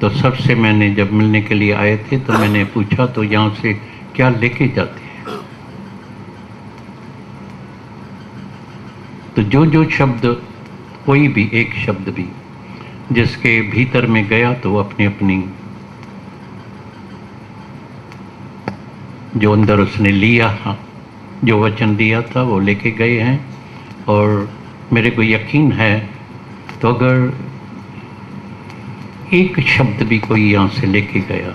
तो सबसे मैंने जब मिलने के लिए आए थे तो मैंने पूछा तो यहाँ से क्या लेके जाते हैं। तो जो जो शब्द, कोई भी एक शब्द भी जिसके भीतर में गया तो अपनी अपनी जो अंदर उसने लिया, जो वचन दिया था वो लेके गए हैं। और मेरे को यकीन है तो अगर एक शब्द भी कोई यहाँ से लेके गया,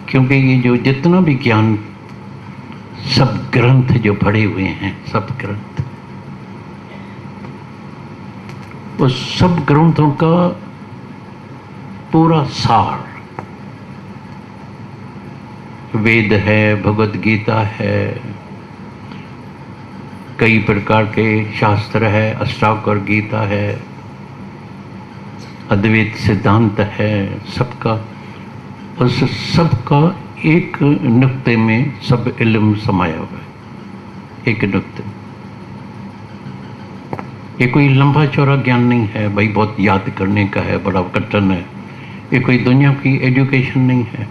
क्योंकि ये जो जितना भी ज्ञान, सब ग्रंथ जो पढ़े हुए हैं, सब ग्रंथ, उस सब ग्रंथों का पूरा सार, वेद है, भगवद गीता है, कई प्रकार के शास्त्र है, अष्टावक्र गीता है, अद्वैत सिद्धांत है, सबका, उस सबका एक नुक्ते में सब इल्म समाया हुआ है, एक नुक्ते। ये कोई लंबा चौड़ा ज्ञान नहीं है भाई, बहुत याद करने का है, बड़ा कठिन है। ये कोई दुनिया की एजुकेशन नहीं है,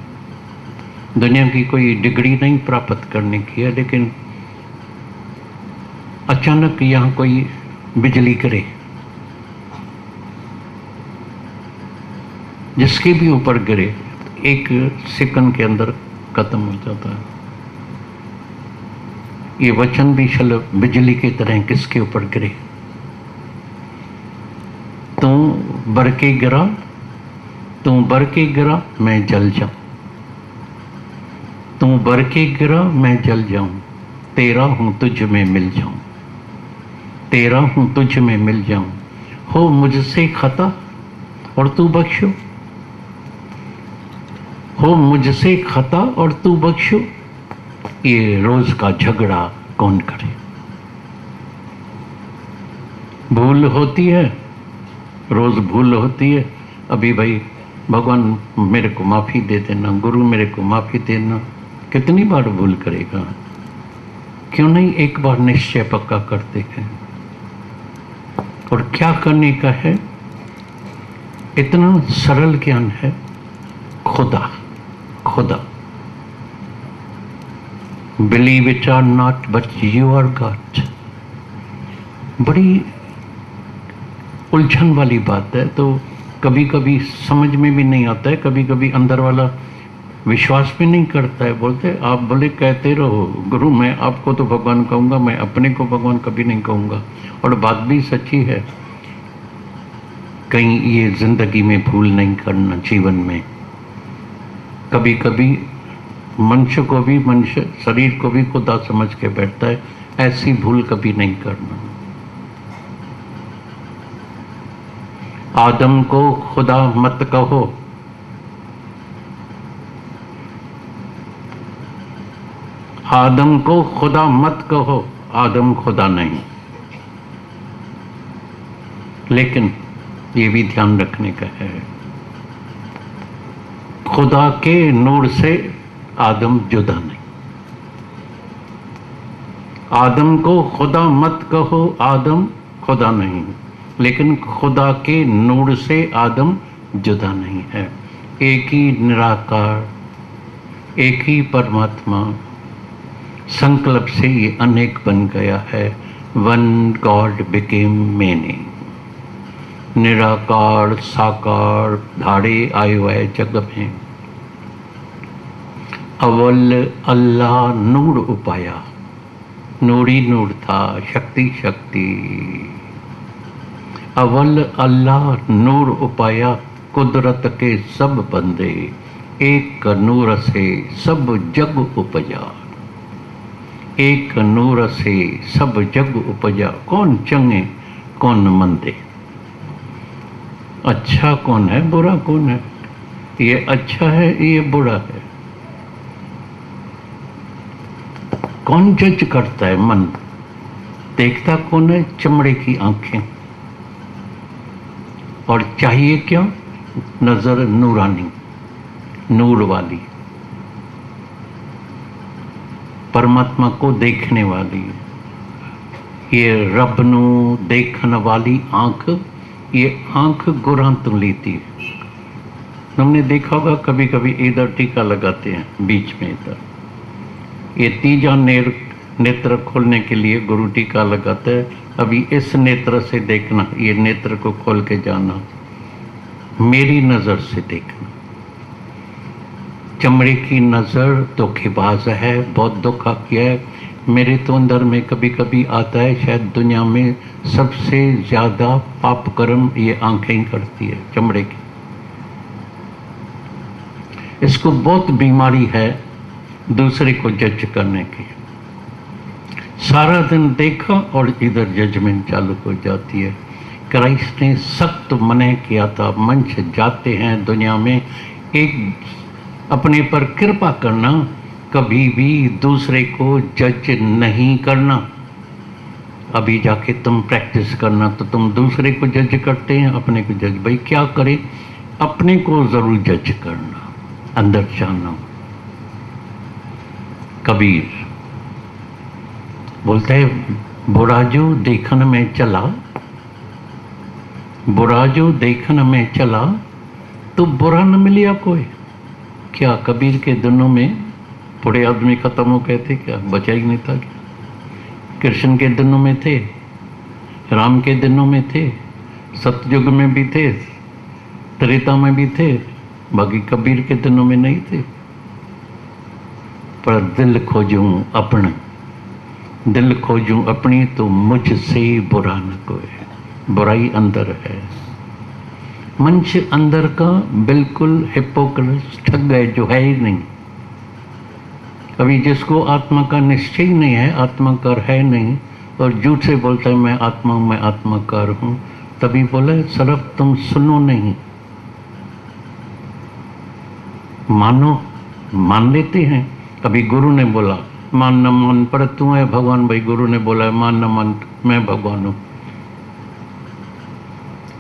दुनिया की कोई डिग्री नहीं प्राप्त करने की है। लेकिन अचानक यहाँ कोई बिजली गिरे, जिसके भी ऊपर गिरे, एक सेकंड के अंदर खत्म हो जाता है। ये वचन भी चल बिजली की तरह किसके ऊपर गिरे। तू बर के गिरा, तू बर के गिरा मैं जल जाऊं, तू बर के गिरा मैं जल जाऊं, तेरा हूं तुझ में मिल जाऊं, तेरा हूं तुझ में मिल जाऊं, हो मुझसे खता और तू बख्शो, हो मुझसे खता और तू बख्शो, ये रोज का झगड़ा कौन करे। भूल होती है, रोज भूल होती है। अभी भाई भगवान मेरे को माफ़ी दे देना, गुरु मेरे को माफ़ी देना, कितनी बार भूल करेगा। क्यों नहीं एक बार निश्चय पक्का करते हैं। और क्या करने का है, इतना सरल ज्ञान है, खुदा खुदा। Believe it or not but you are God. बड़ी उलझन वाली बात है, तो कभी कभी समझ में भी नहीं आता है, कभी कभी अंदर वाला विश्वास भी नहीं करता है। बोलते आप बोले कहते रहो गुरु, मैं आपको तो भगवान कहूँगा, मैं अपने को भगवान कभी नहीं कहूँगा। और बात भी सच्ची है, कहीं ये जिंदगी में भूल नहीं करना। जीवन में कभी कभी मनुष्य को भी, मनुष्य शरीर को भी खुदा समझ के बैठता है, ऐसी भूल कभी नहीं करना। आदम को खुदा मत कहो, आदम को खुदा मत कहो, आदम खुदा नहीं। लेकिन ये भी ध्यान रखने का है, खुदा के नूर से आदम जुदा नहीं। आदम को खुदा मत कहो, आदम खुदा नहीं, लेकिन खुदा के नूर से आदम जुदा नहीं है। एक ही निराकार, एक ही परमात्मा, संकल्प से ये अनेक बन गया है। One God became many. निराकार साकार धारे आए हुए जग में अव्वल अल्लाह नूर उपाया, नूरी नूर था, शक्ति शक्ति। अव्वल अल्लाह नूर उपाया, कुदरत के सब बंदे, एक नूर से सब जग उपजा, एक नूर से सब जग उपजा। कौन चंगे कौन मंदे, अच्छा कौन है बुरा कौन है, ये अच्छा है ये बुरा है, कौन जज करता है मन, देखता कौन है, चमड़े की आंखें। और चाहिए क्या, नजर नूरानी, नूर वाली, परमात्मा को देखने वाली। ये रब नू देखने वाली आंख, ये आंख गुरां तो लेती है। तुमने देखा होगा कभी कभी इधर टीका लगाते हैं बीच में इधर, ये तीजा नेत्र खोलने के लिए गुरु टीका लगाता है। अभी इस नेत्र से देखना, ये नेत्र को खोल के जाना, मेरी नज़र से देखना। चमड़े की नज़र धोखेबाज है, बहुत धोखा किया है। मेरे तो अंदर में कभी कभी आता है, शायद दुनिया में सबसे ज़्यादा पाप कर्म ये आंखें ही करती है, चमड़े की। इसको बहुत बीमारी है दूसरे को जज करने की। सारा दिन देखा और इधर जजमेंट चालू हो जाती है। क्राइस्ट ने सख्त मना किया था, मंच जाते हैं दुनिया में, एक अपने पर कृपा करना, कभी भी दूसरे को जज नहीं करना। अभी जाके तुम प्रैक्टिस करना तो तुम दूसरे को जज करते हैं, अपने को जज। भाई क्या करें, अपने को जरूर जज करना, अंदर जाना। कबीर बोलता है, बुरा जो देखन में चला, बुरा जो देखन में चला तो बुरा न मिलिया कोई। क्या कबीर के दिनों में बुरे आदमी खत्म हो गए थे क्या? बचा ही नहीं था क्या? कृष्ण के दिनों में थे, राम के दिनों में थे, सतयुग में भी थे, त्रेता में भी थे, बाकी कबीर के दिनों में नहीं थे। पर दिल खोजूं अपना, दिल खोजूं अपनी तो मुझसे बुरा न कोई। बुराई अंदर है, मंच अंदर का बिल्कुल हिपोक्रेट ठग है, जो है ही नहीं। अभी जिसको आत्मा का निश्चय नहीं है, आत्माकार है नहीं, और झूठ से बोलता है मैं आत्मा हूँ, मैं आत्माकार हूँ, तभी बोला सिर्फ तुम सुनो नहीं, मानो। मान लेते हैं। अभी गुरु ने बोला मान न मान पर तू है भगवान। भाई गुरु ने बोला है मान न मान मैं भगवान हूँ,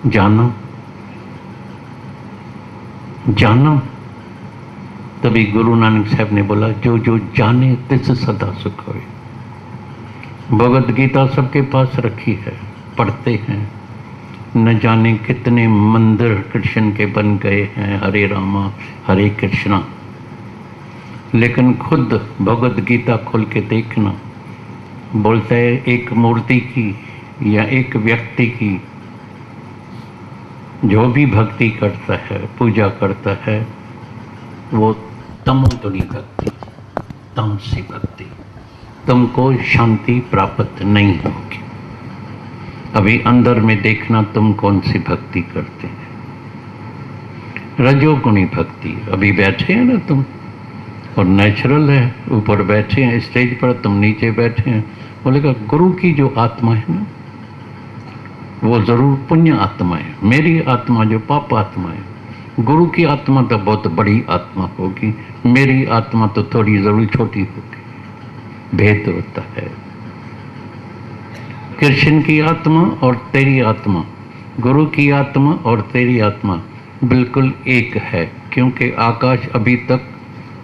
जानो जानो। तभी गुरु नानक साहब ने बोला जो जो जाने तिस सदा सुख होए। भगवद गीता सबके पास रखी है, पढ़ते हैं। न जाने कितने मंदिर कृष्ण के बन गए हैं, हरे रामा हरे कृष्णा, लेकिन खुद भगवद गीता खोल के देखना। बोलता है एक मूर्ति की या एक व्यक्ति की जो भी भक्ति करता है, पूजा करता है, वो तमोगुणी भक्ति, तामसी भक्ति, तुमको शांति प्राप्त नहीं होगी। अभी अंदर में देखना तुम कौन सी भक्ति करते हैं। रजोगुणी भक्ति, अभी बैठे हैं ना तुम, और नेचुरल है, ऊपर बैठे हैं स्टेज पर, तुम नीचे बैठे हैं। बोलेगा गुरु की जो आत्मा है ना, वो जरूर पुण्य आत्मा है। मेरी आत्मा जो पाप आत्मा है, गुरु की आत्मा तो बहुत बड़ी आत्मा होगी, मेरी आत्मा तो थोड़ी जरूर छोटी होगी। भेद होता है। कृष्ण की आत्मा और तेरी आत्मा, गुरु की आत्मा और तेरी आत्मा बिल्कुल एक है, क्योंकि आकाश अभी तक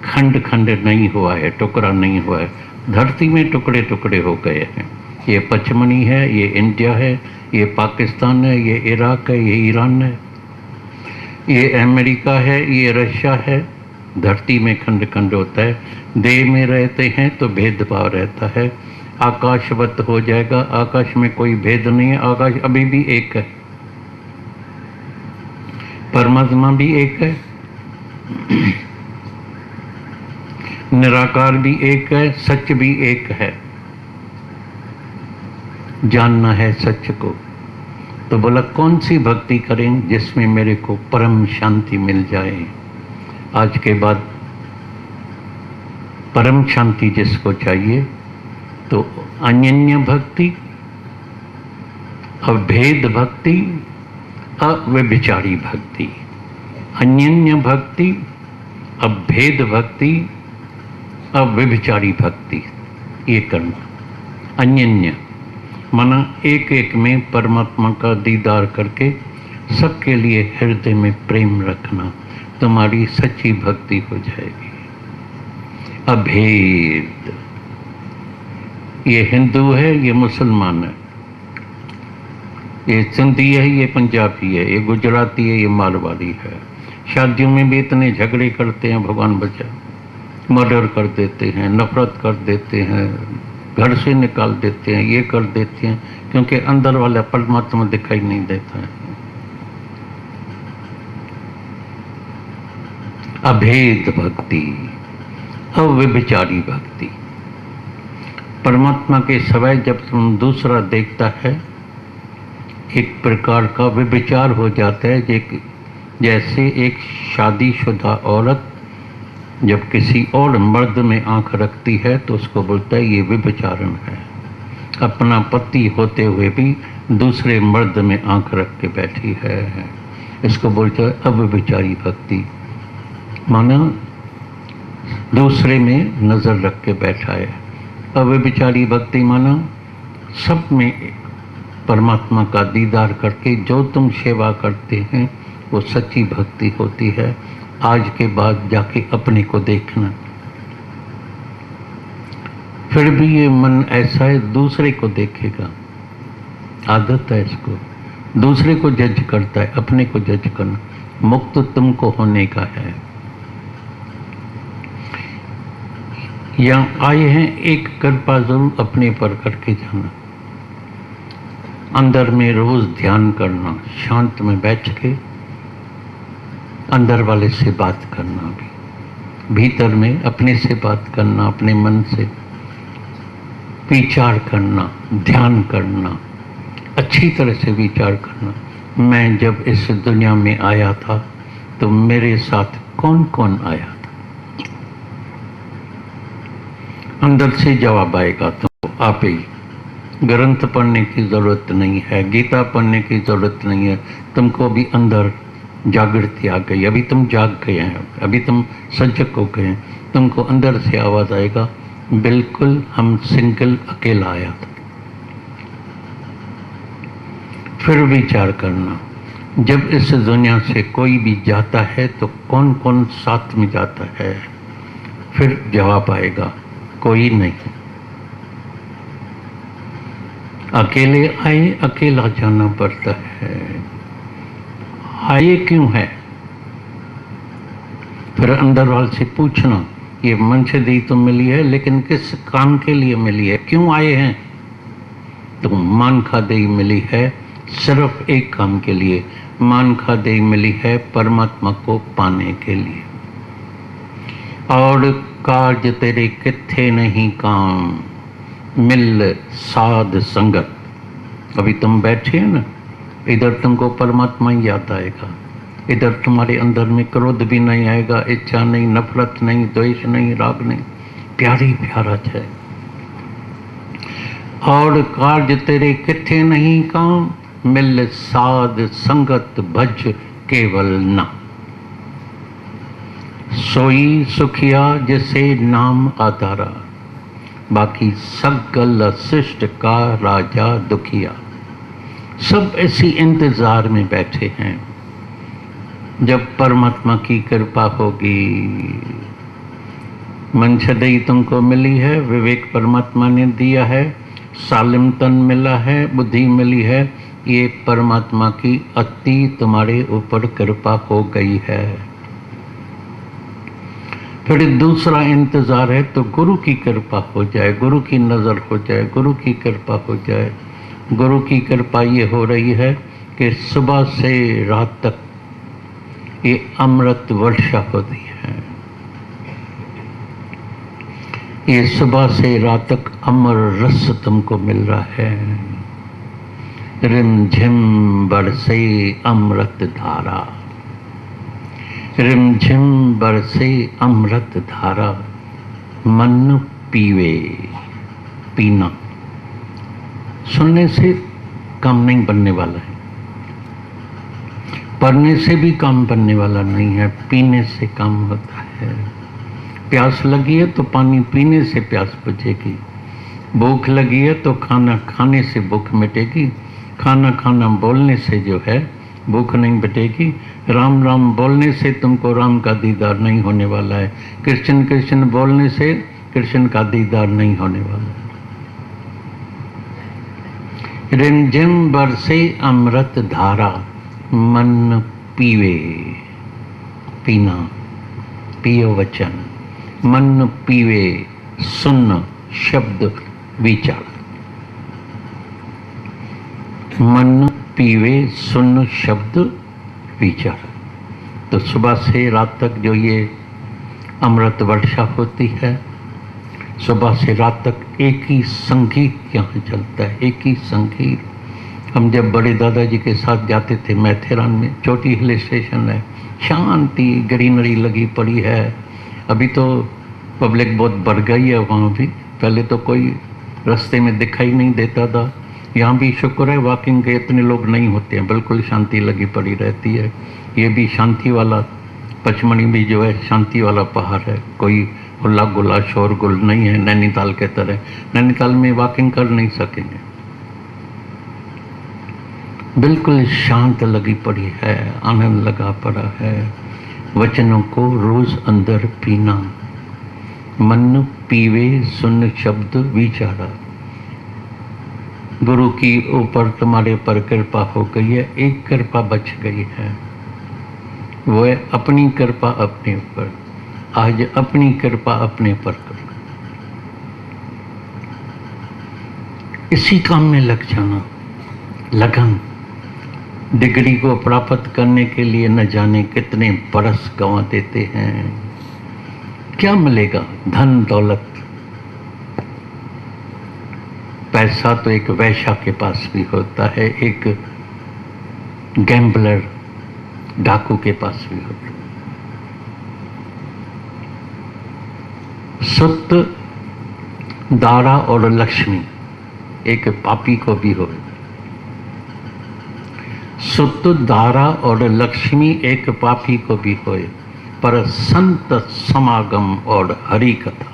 खंड खंड नहीं हुआ है, टुकड़ा नहीं हुआ है। धरती में टुकड़े टुकड़े हो गए हैं। ये पचमणी है, ये इंडिया है, ये पाकिस्तान है, ये इराक है, ये ईरान है, ये अमेरिका है, ये रशिया है। धरती में खंड खंड होता है। देह में रहते हैं तो भेदभाव रहता है। आकाशवत हो जाएगा, आकाश में कोई भेद नहीं है, आकाश अभी भी एक है, परमात्मा भी एक है, निराकार भी एक है, सच भी एक है। जानना है सच को, तो बोला कौन सी भक्ति करें जिसमें मेरे को परम शांति मिल जाए। आज के बाद परम शांति जिसको चाहिए तो अनन्य भक्ति, अभेद भक्ति, अव्यभिचारी भक्ति। अनन्य भक्ति, अभेद भक्ति, अव्यभिचारी भक्ति, ये करना। अनन्य माना एक एक में परमात्मा का दीदार करके सबके लिए हृदय में प्रेम रखना, तुम्हारी सच्ची भक्ति हो जाएगी। अभेद, ये हिंदू है, ये मुसलमान है, ये सिंधी है, ये पंजाबी है, ये गुजराती है, ये मारवाड़ी है, शादियों में भी इतने झगड़े करते हैं, भगवान बचा, मर्डर कर देते हैं, नफरत कर देते हैं, घर से निकाल देते हैं, ये कर देते हैं, क्योंकि अंदर वाला परमात्मा दिखाई नहीं देता है। अभेद भक्ति, अव्यभिचारी भक्ति। परमात्मा के सिवाय जब तुम दूसरा देखता है, एक प्रकार का व्यभिचार हो जाता है। जैसे एक शादीशुदा औरत जब किसी और मर्द में आंख रखती है तो उसको बोलता है ये व्यभिचारण है। अपना पति होते हुए भी दूसरे मर्द में आंख रख के बैठी है, इसको बोलता है अव्यभिचारी भक्ति। माना दूसरे में नजर रख के बैठा है। अव्यभिचारी भक्ति माना सब में परमात्मा का दीदार करके जो तुम सेवा करते हैं वो सच्ची भक्ति होती है। आज के बाद जाके अपने को देखना। फिर भी ये मन ऐसा है दूसरे को देखेगा, आदत है इसको, दूसरे को जज करता है, अपने को जज करना। मुक्त तुमको होने का है। यहाँ आए हैं, एक कृपा जरूर अपने पर करके जाना। अंदर में रोज ध्यान करना, शांत में बैठ के अंदर वाले से बात करना, भी भीतर में अपने से बात करना, अपने मन से विचार करना, ध्यान करना, अच्छी तरह से विचार करना। मैं जब इस दुनिया में आया था तो मेरे साथ कौन कौन आया था। अंदर से जवाब आएगा तो आप ही। ग्रंथ पढ़ने की ज़रूरत नहीं है, गीता पढ़ने की ज़रूरत नहीं है। तुमको भी अंदर जागृति आ गई, अभी तुम जाग गए हैं, अभी तुम सजग हो गए हैं। तुमको अंदर से आवाज़ आएगा, बिल्कुल हम सिंगल अकेला आया था। फिर विचार करना, जब इस दुनिया से कोई भी जाता है तो कौन कौन साथ में जाता है। फिर जवाब आएगा, कोई नहीं। अकेले आए, अकेला जाना पड़ता है। आए क्यों है? फिर अंदर वाले से पूछना, ये मंशदी तो मिली है लेकिन किस काम के लिए मिली है, क्यों आए हैं? तो मान खादेई मिली है सिर्फ एक काम के लिए। मान खादेई मिली है परमात्मा को पाने के लिए। और कार्य तेरे किथे नहीं काम, मिल साध संगत। अभी तुम बैठे हैं ना, इधर तुमको परमात्मा ही याद आएगा। इधर तुम्हारे अंदर में क्रोध भी नहीं आएगा, इच्छा नहीं, नफरत नहीं, द्वेष नहीं, राग नहीं, प्यारी प्यारा है। और कार्य तेरे किथे नहीं काम, मिल साध संगत भज केवल ना। सोई सुखिया जिसे नाम आधारा, बाकी सकल शिष्ट का राजा दुखिया। सब ऐसी इंतजार में बैठे हैं जब परमात्मा की कृपा होगी। मंशदई तुमको मिली है, विवेक परमात्मा ने दिया है, सालिम तन मिला है, बुद्धि मिली है। ये परमात्मा की अति तुम्हारे ऊपर कृपा हो गई है। फिर दूसरा इंतजार है तो गुरु की कृपा हो जाए, गुरु की नज़र हो जाए, गुरु की कृपा हो जाए। गुरु की कृपा ये हो रही है कि सुबह से रात तक ये अमृत वर्षा होती है। ये सुबह से रात तक अमर रस तुमको मिल रहा है। रिमझिम बरसे अमृत धारा, रिमझिम बरसे अमृत धारा। मन पीवे, पीना। सुनने से काम नहीं बनने वाला है, पढ़ने से भी काम बनने वाला नहीं है, पीने से काम होता है। प्यास लगी है तो पानी पीने से प्यास बुझेगी। भूख लगी है तो खाना खाने से भूख मिटेगी। खाना खाना बोलने से जो है भूख नहीं मिटेगी। राम राम बोलने से तुमको राम का दीदार नहीं होने वाला है। कृष्ण कृष्ण बोलने से कृष्ण का दीदार नहीं होने वाला है। रिमझिम बरसे अमृत धारा, मन पीवे। पीना, पियो वचन, मन पीवे सुन शब्द विचार। मन पीवे सुन शब्द विचार। तो सुबह से रात तक जो ये अमृत वर्षा होती है, सुबह से रात तक एक ही संगीत यहाँ चलता है, एक ही संगीत। हम जब बड़े दादाजी के साथ जाते थे माथेरान में, छोटी हिल स्टेशन है, शांति, ग्रीनरी लगी पड़ी है। अभी तो पब्लिक बहुत बढ़ गई है वहाँ भी, पहले तो कोई रास्ते में दिखाई नहीं देता था। यहाँ भी शुक्र है वॉकिंग के इतने लोग नहीं होते हैं, बिल्कुल शांति लगी पड़ी रहती है। ये भी शांति वाला, पचमणी भी जो है शांति वाला पहाड़ है, कोई हुल्ला गुल्ला शोरगुल नहीं है नैनीताल के तरह। नैनीताल में वॉकिंग कर नहीं सकेंगे, बिल्कुल शांत लगी पड़ी है, आनंद लगा पड़ा है। वचनों को रोज अंदर पीना, मन पीवे सुन शब्द विचारा। गुरु की ऊपर तुम्हारे पर कृपा हो गई है, एक कृपा बच गई है, वो है अपनी कृपा अपने ऊपर। आज अपनी कृपा अपने पर करो, इसी काम में लग जाना, लगन। डिग्री को प्राप्त करने के लिए न जाने कितने बरस गंवा देते हैं, क्या मिलेगा? धन दौलत, पैसा तो एक वैश्या के पास भी होता है, एक गैम्बलर डाकू के पास भी होता है। सुत, दारा और लक्ष्मी एक पापी को भी हो। सुत, दारा और लक्ष्मी एक पापी को भी होए, पर संत समागम और हरि कथा,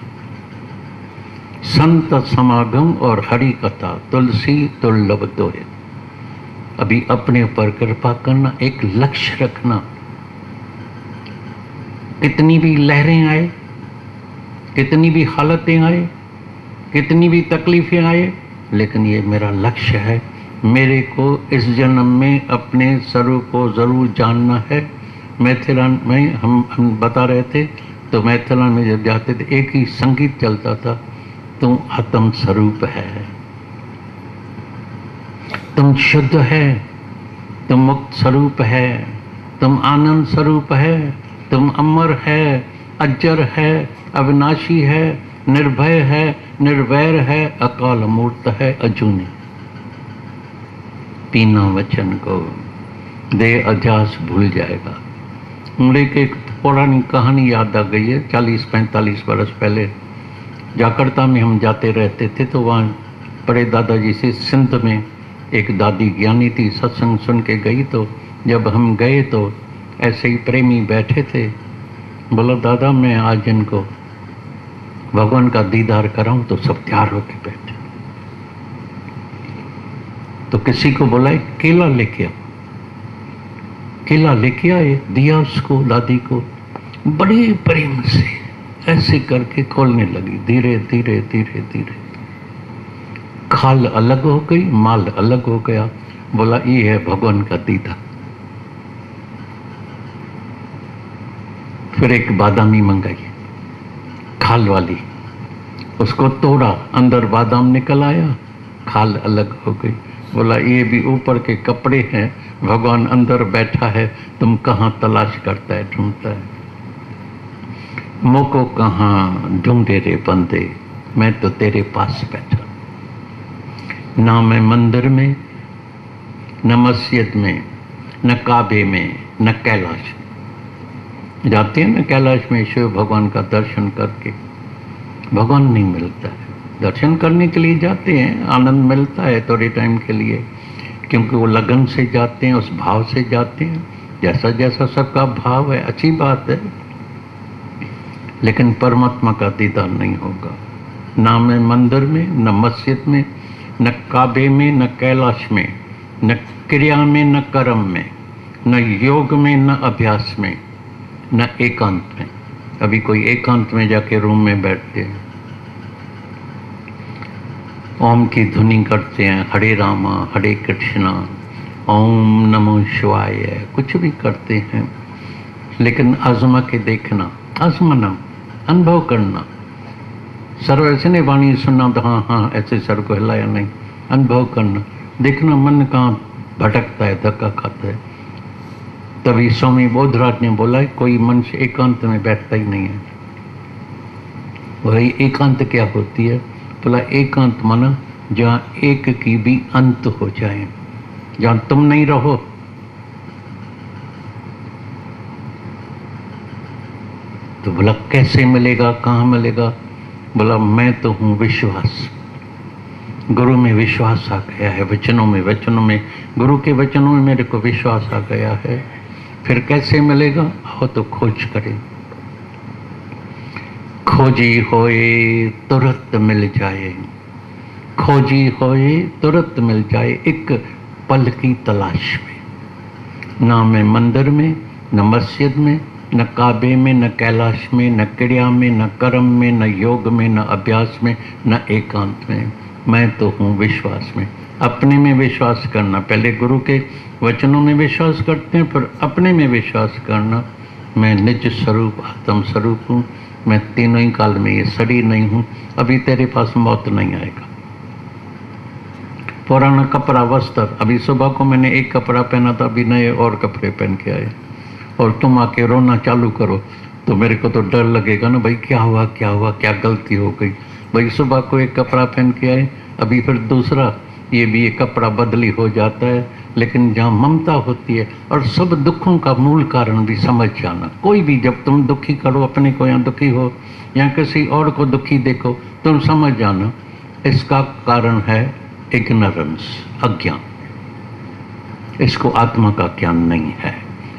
संत समागम और हरि कथा तुलसी दुर्लभ दोहे। अभी अपने ऊपर कृपा करना, एक लक्ष्य रखना। कितनी भी लहरें आए, कितनी भी हालतें आए, कितनी भी तकलीफें आए, लेकिन ये मेरा लक्ष्य है। मेरे को इस जन्म में अपने स्वरूप को जरूर जानना है। माथेरान में हम बता रहे थे, तो माथेरान में जब जाते थे एक ही संगीत चलता था, तुम आत्म स्वरूप है, तुम शुद्ध है, तुम मुक्त स्वरूप है, तुम आनंद स्वरूप है, तुम अमर है, अजर है, अविनाशी है, निर्भय है, निर्वैर है, अकाल मूर्त है, अजूनी। पीना वचन को, दे अध्यास भूल जाएगा। मुझे एक पुरानी कहानी याद आ गई है। 40-45 वर्ष पहले जाकर्ता में हम जाते रहते थे, तो वहाँ बड़े दादाजी से सिंध में एक दादी ज्ञानी थी, सत्संग सुन के गई। तो जब हम गए तो ऐसे ही प्रेमी बैठे थे। बोला, दादा मैं आज इनको भगवान का दीदार कराऊं, तो सब तैयार होके बैठे। तो किसी को बोला केला लेके आओ, केला लेके आए, दिया उसको, दादी को, बड़े प्रेम से ऐसे करके खोलने लगी। धीरे धीरे धीरे धीरे खाल अलग हो गई, माल अलग हो गया। बोला, ये है भगवान का दीदा। फिर एक बादामी मंगाई, खाल वाली, उसको तोड़ा, अंदर बादाम निकल आया, खाल अलग हो गई। बोला, ये भी ऊपर के कपड़े हैं, भगवान अंदर बैठा है, तुम कहाँ तलाश करता है, ढूंढता है। मोको कहाँ ढूंढे रे बंदे, मैं तो तेरे पास बैठा। ना मैं मंदिर में, न मस्जिद में, न काबे में, न कैलाश में। जाते हैं ना कैलाश में शिव भगवान का दर्शन करके, भगवान नहीं मिलता है। दर्शन करने के लिए जाते हैं, आनंद मिलता है थोड़े टाइम के लिए, क्योंकि वो लगन से जाते हैं, उस भाव से जाते हैं। जैसा जैसा सबका भाव है, अच्छी बात है, लेकिन परमात्मा का दीदार नहीं होगा। ना मैं मंदिर में, न मस्जिद में, न काबे में, न कैलाश में, न क्रिया में, न कर्म में, न योग में, न अभ्यास में, न एकांत में। अभी कोई एकांत में जाके रूम में बैठते हैं, ओम की धुनी करते हैं, हरे रामा हरे कृष्णा, ओम नमो शिवाय, कुछ भी करते हैं, लेकिन आजमा के देखना, आजमाना, अनुभव करना। सर्व ऐसे नहीं वाणी सुनना तो हाँ हाँ ऐसे सर को हिलाया नहीं, अनुभव करना, देखना मन कहाँ भटकता है, धक्का खाता है। तभी स्वामी बोधराज ने बोला है कोई मनुष्य एकांत में बैठता ही नहीं है। वही एकांत क्या होती है? बोला एकांत माना जहाँ एक की भी अंत हो जाए, जहाँ तुम नहीं रहो। तो बोला कैसे मिलेगा, कहाँ मिलेगा? बोला मैं तो हूँ विश्वास। गुरु में विश्वास आ गया है, वचनों में गुरु के वचनों में मेरे को विश्वास आ गया है। फिर कैसे मिलेगा? आओ तो खोज करें। खोजी होए तुरंत मिल जाए, खोजी होए तुरंत मिल जाए, एक पल की तलाश में। ना मैं मंदिर में, न मस्जिद में, न काबे में, न कैलाश में, न क्रिया में, न कर्म में, न योग में, न अभ्यास में, न एकांत में। मैं तो हूँ विश्वास में। अपने में विश्वास करना, पहले गुरु के वचनों में विश्वास करते हैं, फिर अपने में विश्वास करना। मैं निज स्वरूप आत्म स्वरूप हूँ, मैं तीनों ही काल में ये शरीर नहीं हूँ, अभी तेरे पास मौत नहीं आएगा। पुराना कपड़ा वस्त्र, अभी सुबह को मैंने एक कपड़ा पहना था, अभी नए और कपड़े पहन के आए, और तुम आके रोना चालू करो तो मेरे को तो डर लगेगा ना, भाई क्या हुआ क्या हुआ, क्या गलती हो गई। भाई सुबह को एक कपड़ा पहन के आए, अभी फिर दूसरा, ये भी एक कपड़ा बदली हो जाता है। लेकिन जहाँ ममता होती है, और सब दुखों का मूल कारण भी समझ जाना। कोई भी जब तुम दुखी करो अपने को, या दुखी हो या किसी और को दुखी देखो, तुम समझ जाना इसका कारण है इग्नोरेंस, अज्ञान। इसको आत्मा का ज्ञान नहीं है,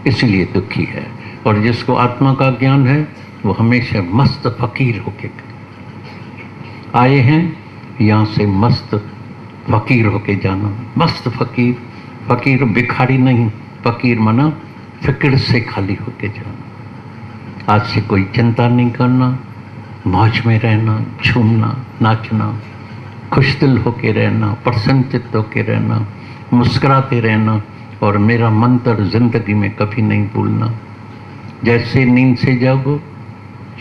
इसलिए दुखी है। और जिसको आत्मा का ज्ञान है वो हमेशा मस्त फकीर होके आए हैं, यहाँ से मस्त फकीर होके जाना। मस्त फकीर, फकीर भिखारी नहीं, फकीर माना फिक्र से खाली होके जाना। आज से कोई चिंता नहीं करना, मौज में रहना, झूमना, नाचना, खुश दिल होके रहना, प्रसन्नचित्त होके रहना, मुस्कुराते रहना। और मेरा मंत्र जिंदगी में कभी नहीं भूलना। जैसे नींद से जागो,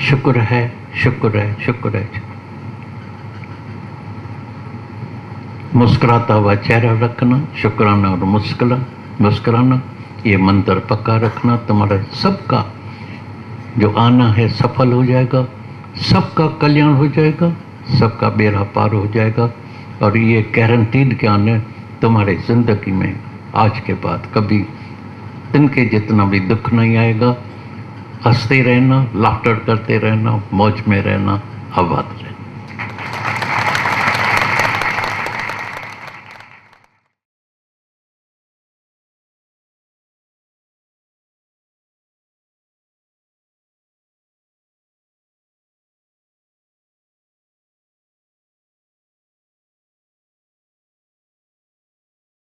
शुक्र है शुक्र है शुक्र है। मुस्कुराता हुआ चेहरा रखना, शुक्राना और मुस्कुराना, ये मंत्र पक्का रखना। तुम्हारा सबका जो आना है सफल हो जाएगा, सबका कल्याण हो जाएगा, सबका बेड़ा पार हो जाएगा। और ये गारंटीड ज्ञान है, तुम्हारे जिंदगी में आज के बाद कभी तिनके जितना भी दुख नहीं आएगा। हंसते रहना, लाफ्टर करते रहना, मौज में रहना, आबाद रहना।